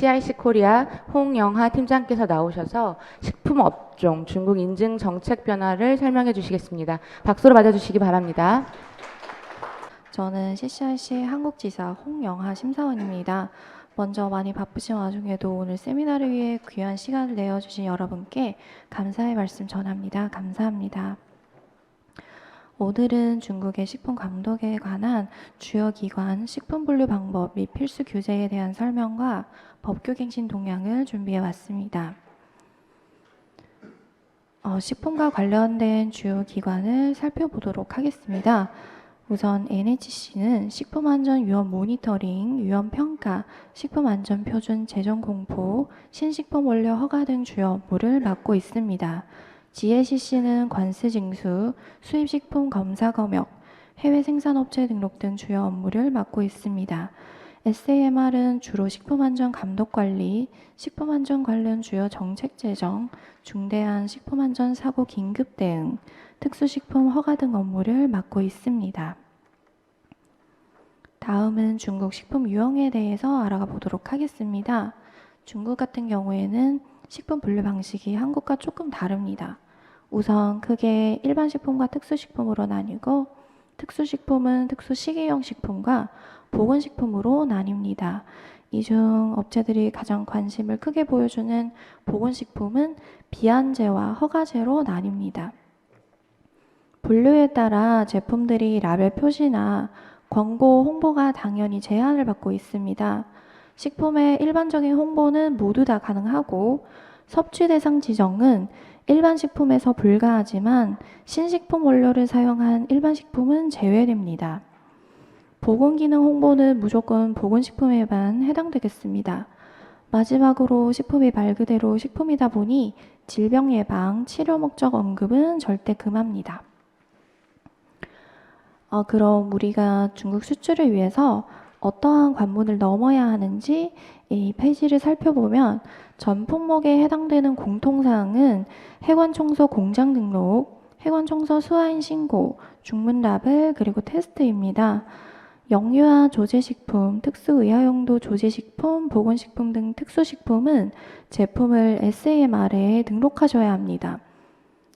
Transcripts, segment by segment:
CIC 코리아 홍영하 팀장께서 나오셔서 식품업종 중국 인증 정책 변화를 설명해 주시겠습니다. 박수로 맞아주시기 바랍니다. 저는 CCIC 한국지사 홍영하 심사원입니다. 먼저 많이 바쁘신 와중에도 오늘 세미나를 위해 귀한 시간을 내어주신 여러분께 감사의 말씀 전합니다. 감사합니다. 오늘은 중국의 식품 감독에 관한 주요 기관 식품 분류 방법 및 필수 규제에 대한 설명과 법규 갱신 동향을 준비해 왔습니다. 식품과 관련된 주요 기관을 살펴보도록 하겠습니다. 우선 NHC는 식품안전위험 모니터링, 위험평가, 식품안전표준 제정 공포, 신식품 원료 허가 등 주요 업무를 맡고 있습니다. GACC는 관세징수, 수입식품 검사 검역, 해외 생산업체 등록 등 주요 업무를 맡고 있습니다. SAMR은 주로 식품안전 감독관리, 식품안전 관련 주요 정책 제정, 중대한 식품안전 사고 긴급 대응, 특수식품 허가 등 업무를 맡고 있습니다. 다음은 중국 식품 유형에 대해서 알아가 보도록 하겠습니다. 중국 같은 경우에는 식품 분류 방식이 한국과 조금 다릅니다. 우선 크게 일반 식품과 특수식품으로 나뉘고 특수식품은 특수식이용 식품과 보건식품으로 나뉩니다. 이 중 업체들이 가장 관심을 크게 보여주는 보건식품은 비한제와 허가제로 나뉩니다. 분류에 따라 제품들이 라벨 표시나 광고 홍보가 당연히 제한을 받고 있습니다. 식품의 일반적인 홍보는 모두 다 가능하고 섭취 대상 지정은 일반 식품에서 불가하지만 신식품 원료를 사용한 일반 식품은 제외됩니다. 보건기능 홍보는 무조건 보건식품에만 해당되겠습니다. 마지막으로 식품이 말 그대로 식품이다 보니 질병 예방, 치료 목적 언급은 절대 금합니다. 그럼 우리가 중국 수출을 위해서 어떠한 관문을 넘어야 하는지 이 페이지를 살펴보면 전 품목에 해당되는 공통사항은 해관청소 공장 등록, 해관청소 수화인 신고, 중문 라벨, 그리고 테스트입니다. 영유아 조제식품, 특수의학용도 조제식품, 보건식품 등 특수식품은 제품을 SAMR에 등록하셔야 합니다.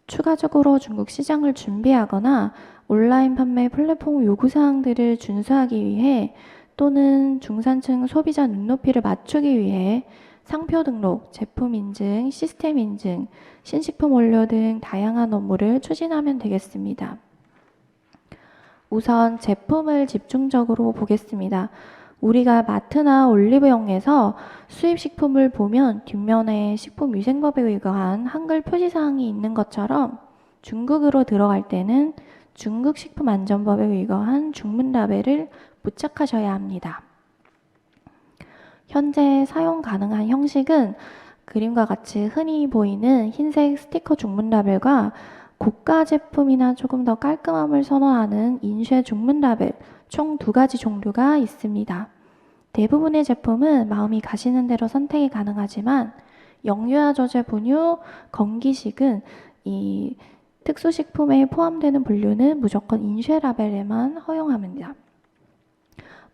추가적으로 중국 시장을 준비하거나 온라인 판매 플랫폼 요구사항들을 준수하기 위해 또는 중산층 소비자 눈높이를 맞추기 위해 상표 등록, 제품 인증, 시스템 인증, 신식품 원료 등 다양한 업무를 추진하면 되겠습니다. 우선 제품을 집중적으로 보겠습니다. 우리가 마트나 올리브영에서 수입식품을 보면 뒷면에 식품위생법에 의거한 한글 표시사항이 있는 것처럼 중국으로 들어갈 때는 중국 식품안전법에 의거한 중문 라벨을 부착하셔야 합니다. 현재 사용 가능한 형식은 그림과 같이 흔히 보이는 흰색 스티커 중문 라벨과 고가 제품이나 조금 더 깔끔함을 선호하는 인쇄 중문 라벨 총 2가지 종류가 있습니다. 대부분의 제품은 마음이 가시는 대로 선택이 가능하지만 영유아 조제 분유, 건기식은 이 특수식품에 포함되는 분류는 무조건 인쇄 라벨에만 허용합니다.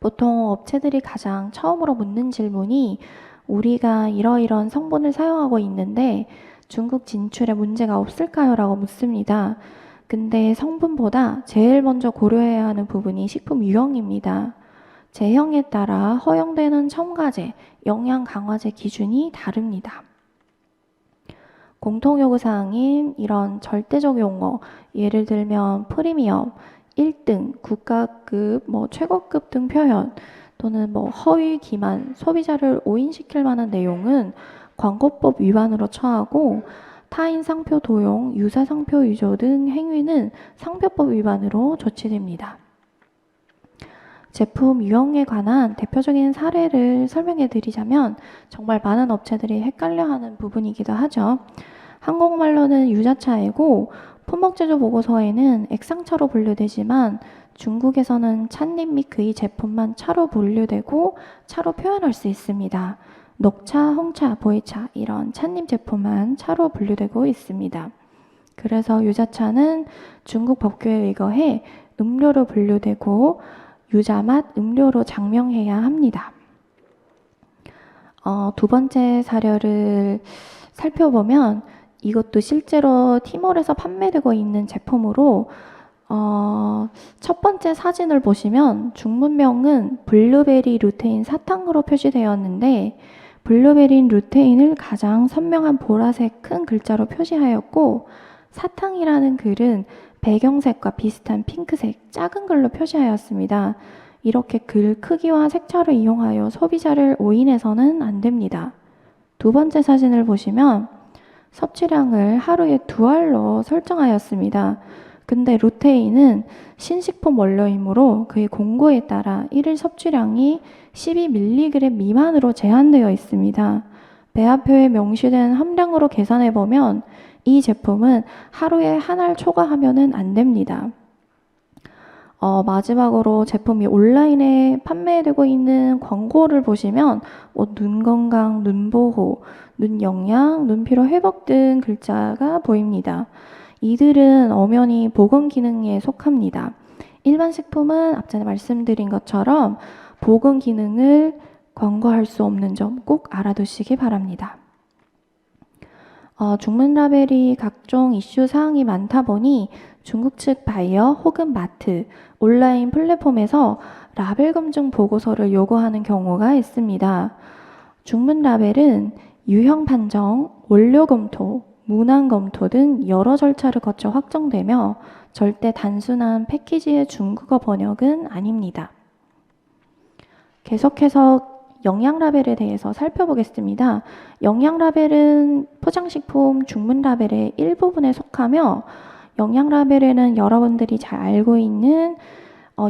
보통 업체들이 가장 처음으로 묻는 질문이 우리가 이러이러한 성분을 사용하고 있는데 중국 진출에 문제가 없을까요? 라고 묻습니다. 근데 성분보다 제일 먼저 고려해야 하는 부분이 식품 유형입니다. 제형에 따라 허용되는 첨가제, 영양 강화제 기준이 다릅니다. 공통요구사항인 이런 절대적 용어, 예를 들면 프리미엄, 1등, 국가급, 최고급 등 표현 또는 허위 기만, 소비자를 오인시킬 만한 내용은 광고법 위반으로 처하고 타인 상표 도용, 유사 상표 위조 등 행위는 상표법 위반으로 조치됩니다. 제품 유형에 관한 대표적인 사례를 설명해 드리자면 정말 많은 업체들이 헷갈려하는 부분이기도 하죠. 한국말로는 유자차이고 품목제조 보고서에는 액상차로 분류되지만 중국에서는 찻잎 및 그의 제품만 차로 분류되고 차로 표현할 수 있습니다. 녹차, 홍차, 보이차 이런 찻잎 제품만 차로 분류되고 있습니다. 그래서 유자차는 중국 법규에 의거해 음료로 분류되고 유자맛 음료로 장명해야 합니다. 두 번째 사례를 살펴보면 이것도 실제로 티몰에서 판매되고 있는 제품으로 첫 번째 사진을 보시면 중문명은 블루베리 루테인 사탕으로 표시되었는데 블루베리 루테인을 가장 선명한 보라색 큰 글자로 표시하였고 사탕이라는 글은 배경색과 비슷한 핑크색 작은 글로 표시하였습니다. 이렇게 글 크기와 색차를 이용하여 소비자를 오인해서는 안 됩니다. 두 번째 사진을 보시면 섭취량을 하루에 2알로 설정하였습니다. 근데 루테인은 신식품 원료이므로 그의 공고에 따라 1일 섭취량이 12mg 미만으로 제한되어 있습니다. 배합표에 명시된 함량으로 계산해보면 이 제품은 하루에 1알 초과하면 안 됩니다. 마지막으로 제품이 온라인에 판매되고 있는 광고를 보시면 눈 건강, 눈 보호, 눈 영양, 눈 피로 회복 등 글자가 보입니다. 이들은 엄연히 보건 기능에 속합니다. 일반 식품은 앞전에 말씀드린 것처럼 보건 기능을 광고할 수 없는 점 꼭 알아두시기 바랍니다. 중문 라벨이 각종 이슈 사항이 많다 보니 중국 측 바이어 혹은 마트, 온라인 플랫폼에서 라벨 검증 보고서를 요구하는 경우가 있습니다. 중문 라벨은 유형 판정, 원료 검토, 문항 검토 등 여러 절차를 거쳐 확정되며 절대 단순한 패키지의 중국어 번역은 아닙니다. 계속해서 영양 라벨에 대해서 살펴보겠습니다. 영양 라벨은 포장식품 중문 라벨의 일부분에 속하며 영양 라벨에는 여러분들이 잘 알고 있는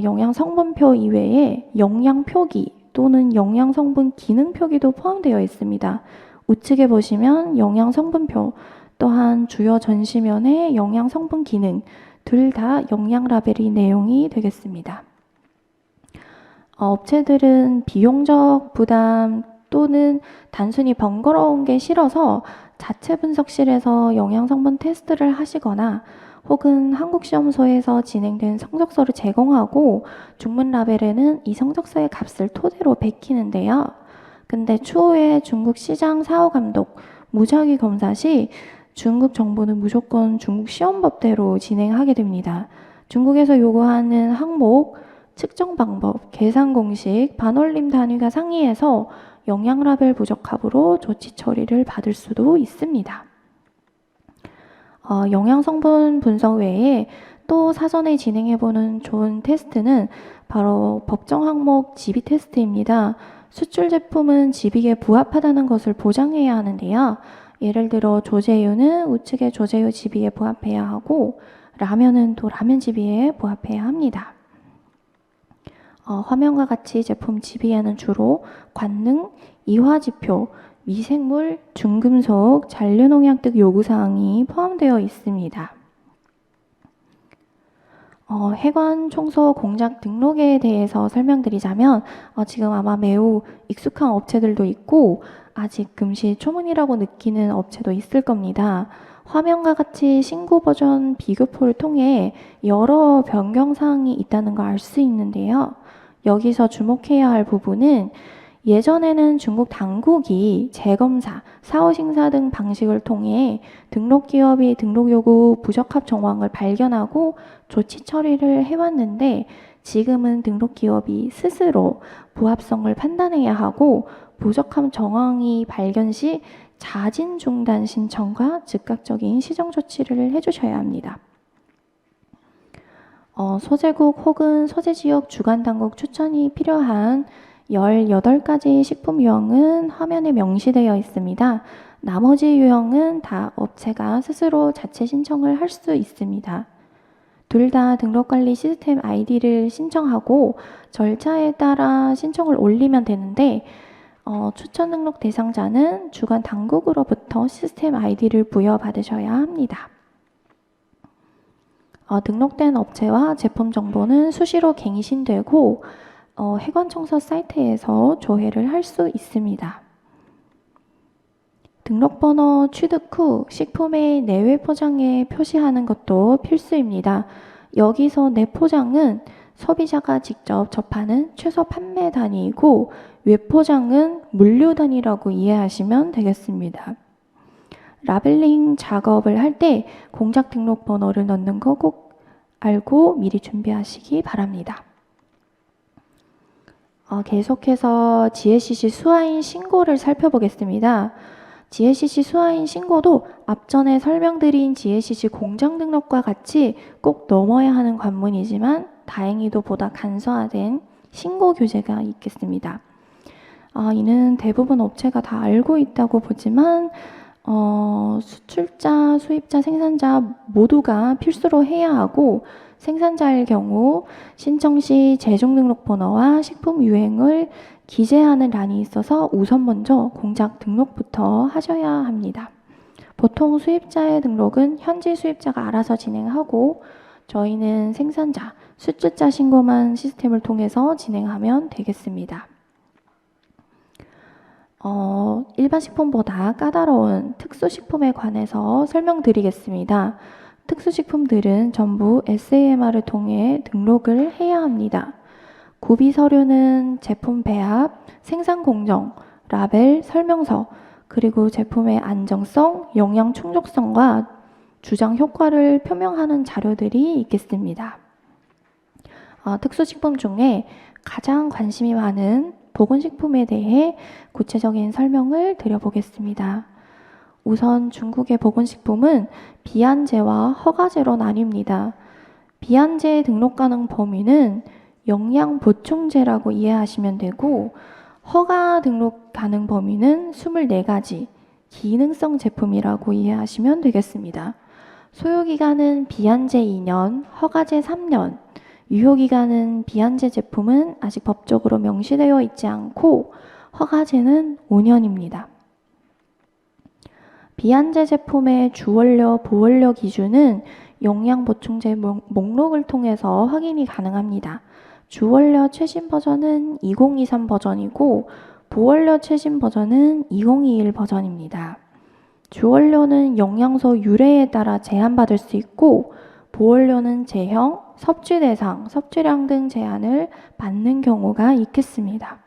영양 성분표 이외에 영양 표기 또는 영양 성분 기능 표기도 포함되어 있습니다. 우측에 보시면 영양 성분표 또한 주요 전시면의 영양 성분 기능 둘 다 영양 라벨의 내용이 되겠습니다. 업체들은 비용적 부담 또는 단순히 번거로운 게 싫어서 자체 분석실에서 영양 성분 테스트를 하시거나 혹은 한국시험소에서 진행된 성적서를 제공하고 중문 라벨에는 이 성적서의 값을 토대로 베끼는데요. 근데 추후에 중국 시장 사후감독 무작위 검사 시 중국 정부는 무조건 중국 시험법대로 진행하게 됩니다. 중국에서 요구하는 항목, 측정 방법, 계산 공식, 반올림 단위가 상이해서 영양 라벨 부적합으로 조치 처리를 받을 수도 있습니다. 영양 성분 분석 외에 또 사전에 진행해보는 좋은 테스트는 바로 법정 항목 지비 테스트입니다. 수출 제품은 지비에 부합하다는 것을 보장해야 하는데요. 예를 들어 조제유는 우측의 조제유 지비에 부합해야 하고 라면은 또 라면 지비에 부합해야 합니다. 화면과 같이 제품 지비에는 주로 관능, 이화지표, 미생물, 중금속, 잔류농약 등 요구사항이 포함되어 있습니다. 해관 청소 공작 등록에 대해서 설명드리자면 지금 아마 매우 익숙한 업체들도 있고 아직 금시초문이라고 느끼는 업체도 있을 겁니다. 화면과 같이 신고 버전 비교표를 통해 여러 변경사항이 있다는 걸 알 수 있는데요. 여기서 주목해야 할 부분은 예전에는 중국 당국이 재검사, 사후심사 등 방식을 통해 등록기업이 등록요구 부적합 정황을 발견하고 조치 처리를 해왔는데 지금은 등록기업이 스스로 부합성을 판단해야 하고 부적합 정황이 발견 시 자진 중단 신청과 즉각적인 시정 조치를 해주셔야 합니다. 소재국 혹은 소재지역 주관당국 추천이 필요한 18가지 식품 유형은 화면에 명시되어 있습니다. 나머지 유형은 다 업체가 스스로 자체 신청을 할 수 있습니다. 둘 다 등록관리 시스템 아이디를 신청하고 절차에 따라 신청을 올리면 되는데 추천 등록 대상자는 주관 당국으로부터 시스템 아이디를 부여받으셔야 합니다. 등록된 업체와 제품 정보는 수시로 갱신되고 해관청서 사이트에서 조회를 할 수 있습니다. 등록번호 취득 후 식품의 내외 포장에 표시하는 것도 필수입니다. 여기서 내포장은 소비자가 직접 접하는 최소 판매 단위이고 외포장은 물류단이라고 이해하시면 되겠습니다. 라벨링 작업을 할 때 공작 등록 번호를 넣는 거 꼭 알고 미리 준비하시기 바랍니다. 계속해서 GACC 수화인 신고를 살펴보겠습니다. GACC 수화인 신고도 앞전에 설명드린 GACC 공장 등록과 같이 꼭 넘어야 하는 관문이지만 다행히도 보다 간소화된 신고 교재가 있겠습니다. 이는 대부분 업체가 다 알고 있다고 보지만 수출자, 수입자, 생산자 모두가 필수로 해야 하고 생산자일 경우 신청 시 제종등록번호와 식품 유행을 기재하는 란이 있어서 우선 먼저 공작 등록부터 하셔야 합니다. 보통 수입자의 등록은 현지 수입자가 알아서 진행하고 저희는 생산자, 수출자 신고만 시스템을 통해서 진행하면 되겠습니다. 일반 식품보다 까다로운 특수식품에 관해서 설명드리겠습니다. 특수식품들은 전부 SAMR을 통해 등록을 해야 합니다. 구비 서류는 제품 배합, 생산 공정, 라벨, 설명서, 그리고 제품의 안정성, 영양 충족성과 주장 효과를 표명하는 자료들이 있겠습니다. 특수식품 중에 가장 관심이 많은 보건식품에 대해 구체적인 설명을 드려보겠습니다. 우선 중국의 보건식품은 비한제와 허가제로 나뉩니다. 비한제 등록 가능 범위는 영양보충제라고 이해하시면 되고 허가 등록 가능 범위는 24가지 기능성 제품이라고 이해하시면 되겠습니다. 소요기간은 비한제 2년, 허가제 3년, 유효기간은 비한제 제품은 아직 법적으로 명시되어 있지 않고 허가제는 5년입니다. 비한제 제품의 주원료, 보원료 기준은 영양보충제 목록을 통해서 확인이 가능합니다. 주원료 최신 버전은 2023 버전이고 보원료 최신 버전은 2021 버전입니다. 주원료는 영양소 유래에 따라 제한받을 수 있고 보원료는 제형, 섭취 대상, 섭취량 등 제한을 받는 경우가 있겠습니다.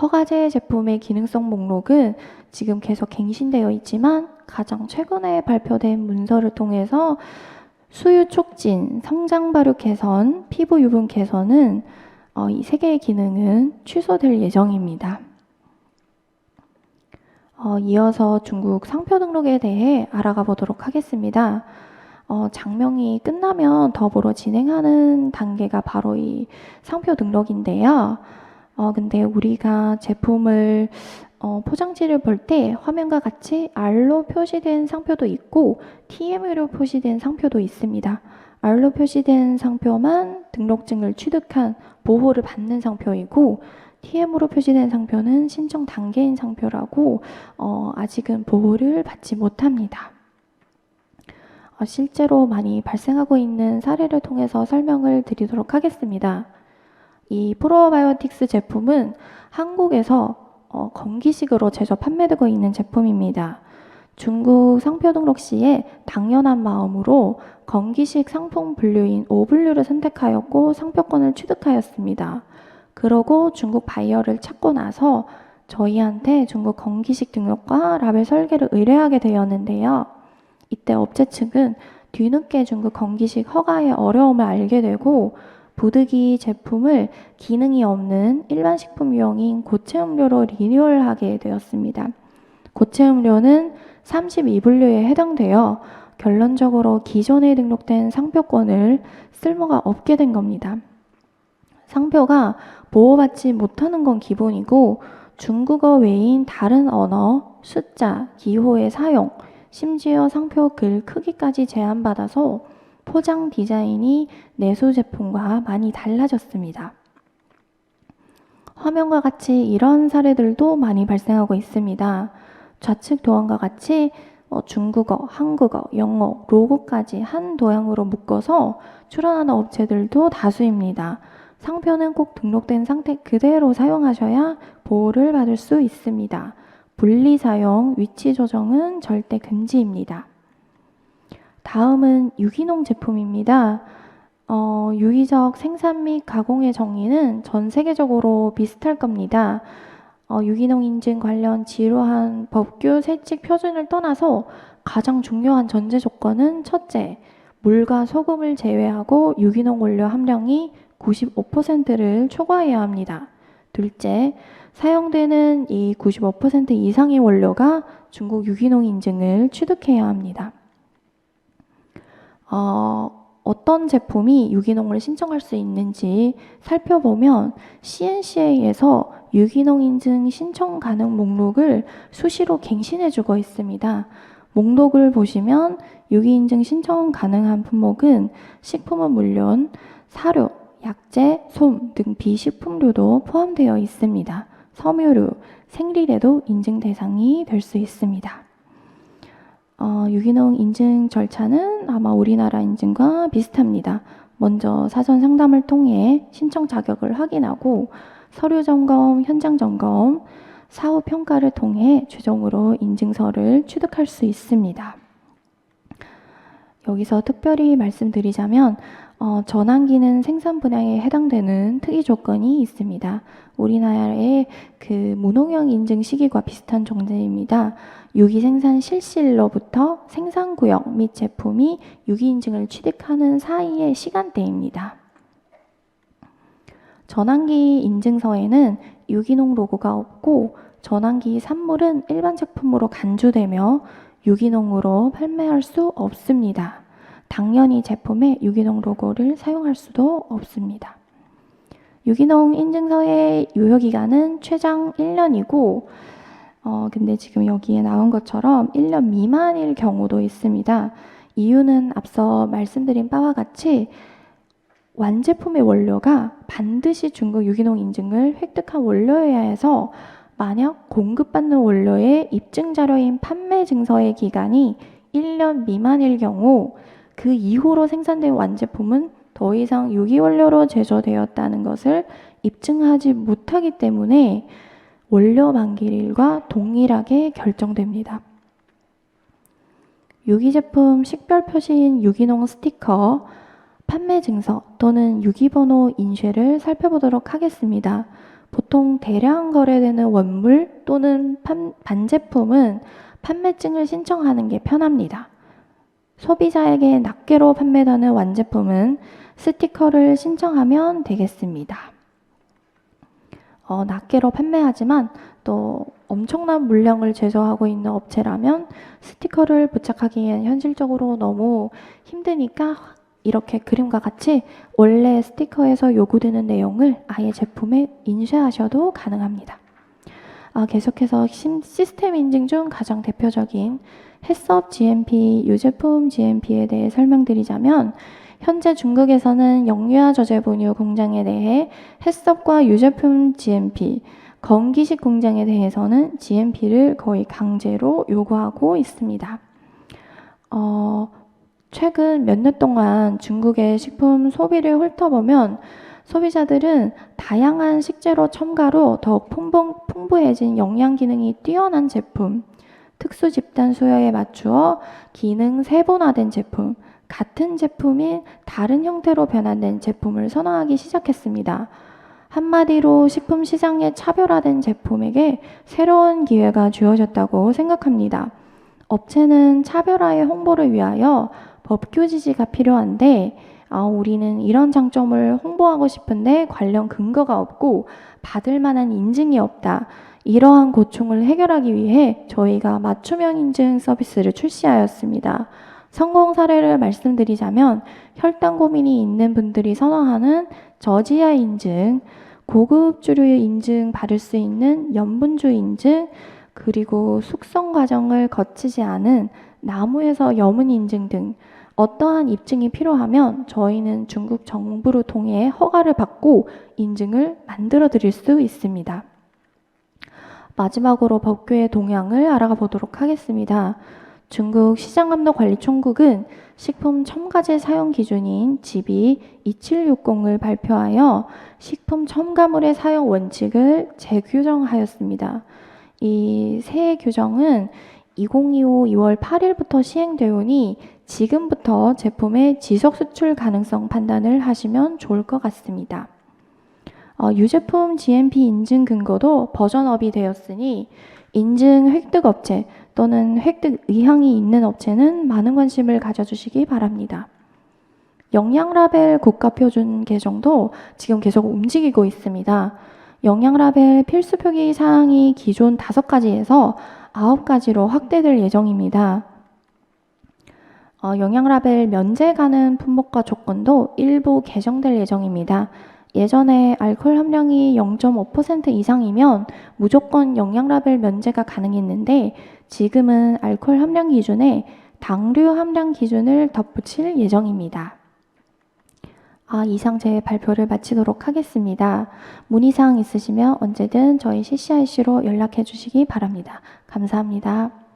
허가제 제품의 기능성 목록은 지금 계속 갱신되어 있지만 가장 최근에 발표된 문서를 통해서 수유 촉진, 성장 발육 개선, 피부 유분 개선은 이 세 개의 기능은 취소될 예정입니다. 이어서 중국 상표 등록에 대해 알아가 보도록 하겠습니다. 장명이 끝나면 더불어 진행하는 단계가 바로 이 상표 등록인데요. 근데 우리가 제품을 포장지를 볼 때 화면과 같이 R로 표시된 상표도 있고 TM으로 표시된 상표도 있습니다. R로 표시된 상표만 등록증을 취득한 보호를 받는 상표이고 TM으로 표시된 상표는 신청 단계인 상표라고 아직은 보호를 받지 못합니다. 실제로 많이 발생하고 있는 사례를 통해서 설명을 드리도록 하겠습니다. 이 프로바이오틱스 제품은 한국에서 건기식으로 제조 판매되고 있는 제품입니다. 중국 상표 등록 시에 당연한 마음으로 건기식 상품 분류인 O분류를 선택하였고 상표권을 취득하였습니다. 그러고 중국 바이어를 찾고 나서 저희한테 중국 건기식 등록과 라벨 설계를 의뢰하게 되었는데요. 이때 업체 측은 뒤늦게 중국 건기식 허가의 어려움을 알게 되고 부득이 제품을 기능이 없는 일반 식품유형인 고체 음료로 리뉴얼하게 되었습니다. 고체 음료는 32분류에 해당되어 결론적으로 기존에 등록된 상표권을 쓸모가 없게 된 겁니다. 상표가 보호받지 못하는 건 기본이고 중국어 외인 다른 언어, 숫자, 기호의 사용, 심지어 상표 글 크기까지 제한받아서 포장 디자인이 내수 제품과 많이 달라졌습니다. 화면과 같이 이런 사례들도 많이 발생하고 있습니다. 좌측 도안과 같이 중국어, 한국어, 영어, 로고까지 한 도형으로 묶어서 출원하는 업체들도 다수입니다. 상표는 꼭 등록된 상태 그대로 사용하셔야 보호를 받을 수 있습니다. 분리 사용, 위치 조정은 절대 금지입니다. 다음은 유기농 제품입니다. 유기적 생산 및 가공의 정의는 전 세계적으로 비슷할 겁니다. 유기농 인증 관련 지루한 법규 세칙 표준을 떠나서 가장 중요한 전제 조건은 첫째, 물과 소금을 제외하고 유기농 원료 함량이 95%를 초과해야 합니다. 둘째, 사용되는 이 95% 이상의 원료가 중국 유기농 인증을 취득해야 합니다. 어떤 제품이 유기농을 신청할 수 있는지 살펴보면 CNCA에서 유기농 인증 신청 가능 목록을 수시로 갱신해주고 있습니다. 목록을 보시면 유기인증 신청 가능한 품목은 식품은 물론 사료, 약재, 솜 등 비식품류도 포함되어 있습니다. 섬유류, 생리대도 인증 대상이 될 수 있습니다. 유기농 인증 절차는 아마 우리나라 인증과 비슷합니다. 먼저 사전 상담을 통해 신청 자격을 확인하고 서류 점검, 현장 점검, 사후 평가를 통해 최종으로 인증서를 취득할 수 있습니다. 여기서 특별히 말씀드리자면 전환기는 생산 분야에 해당되는 특이 조건이 있습니다. 우리나라의 그 무농약 인증 시기과 비슷한 존재입니다. 유기 생산 실시일로부터 생산구역 및 제품이 유기 인증을 취득하는 사이의 시간대입니다. 전환기 인증서에는 유기농 로고가 없고 전환기 산물은 일반 제품으로 간주되며 유기농으로 판매할 수 없습니다. 당연히 제품에 유기농 로고를 사용할 수도 없습니다. 유기농 인증서의 유효기간은 최장 1년이고 근데 지금 여기에 나온 것처럼 1년 미만일 경우도 있습니다. 이유는 앞서 말씀드린 바와 같이 완제품의 원료가 반드시 중국 유기농 인증을 획득한 원료여야 해서 만약 공급받는 원료의 입증 자료인 판매 증서의 기간이 1년 미만일 경우 그 이후로 생산된 완제품은 더 이상 유기원료로 제조되었다는 것을 입증하지 못하기 때문에 원료 만기일과 동일하게 결정됩니다. 유기제품 식별 표시인 유기농 스티커, 판매 증서 또는 유기번호 인쇄를 살펴보도록 하겠습니다. 보통 대량 거래되는 원물 또는 반제품은 판매증을 신청하는 게 편합니다. 소비자에게 낱개로 판매되는 완제품은 스티커를 신청하면 되겠습니다. 낱개로 판매하지만 또 엄청난 물량을 제조하고 있는 업체라면 스티커를 부착하기엔 현실적으로 너무 힘드니까 이렇게 그림과 같이 원래 스티커에서 요구되는 내용을 아예 제품에 인쇄하셔도 가능합니다. 계속해서 시스템 인증 중 가장 대표적인 햇섭 GMP, 유제품 GMP에 대해 설명드리자면 현재 중국에서는 영유아 저제분유 공장에 대해 햇섭과 유제품 GMP, 건기식 공장에 대해서는 GMP를 거의 강제로 요구하고 있습니다. 최근 몇 년 동안 중국의 식품 소비를 훑어보면 소비자들은 다양한 식재료 첨가로 더욱 풍부해진 영양 기능이 뛰어난 제품, 특수 집단 수요에 맞추어 기능 세분화된 제품, 같은 제품이 다른 형태로 변환된 제품을 선호하기 시작했습니다. 한마디로 식품 시장의 차별화된 제품에게 새로운 기회가 주어졌다고 생각합니다. 업체는 차별화의 홍보를 위하여 법규 지지가 필요한데 우리는 이런 장점을 홍보하고 싶은데 관련 근거가 없고 받을 만한 인증이 없다. 이러한 고충을 해결하기 위해 저희가 맞춤형 인증 서비스를 출시하였습니다. 성공 사례를 말씀드리자면 혈당 고민이 있는 분들이 선호하는 저지하 인증, 고급 주류 인증 받을 수 있는 염분주 인증, 그리고 숙성 과정을 거치지 않은 나무에서 염분 인증 등 어떠한 입증이 필요하면 저희는 중국 정부를 통해 허가를 받고 인증을 만들어 드릴 수 있습니다. 마지막으로 법규의 동향을 알아가 보도록 하겠습니다. 중국 시장감독관리총국은 식품 첨가제 사용 기준인 GB 2760을 발표하여 식품 첨가물의 사용 원칙을 재규정하였습니다. 이 새 규정은 2025 2월 8일부터 시행되오니 지금부터 제품의 지속 수출 가능성 판단을 하시면 좋을 것 같습니다. 유제품 GMP 인증 근거도 버전업이 되었으니 인증 획득 업체 또는 획득 의향이 있는 업체는 많은 관심을 가져주시기 바랍니다. 영양 라벨 국가 표준 개정도 지금 계속 움직이고 있습니다. 영양 라벨 필수 표기 사항이 기존 5가지에서 9가지로 확대될 예정입니다. 영양 라벨 면제 가능 품목과 조건도 일부 개정될 예정입니다. 예전에 알코올 함량이 0.5% 이상이면 무조건 영양 라벨 면제가 가능했는데 지금은 알코올 함량 기준에 당류 함량 기준을 덧붙일 예정입니다. 이상 제 발표를 마치도록 하겠습니다. 문의사항 있으시면 언제든 저희 CCIC로 연락해 주시기 바랍니다. 감사합니다.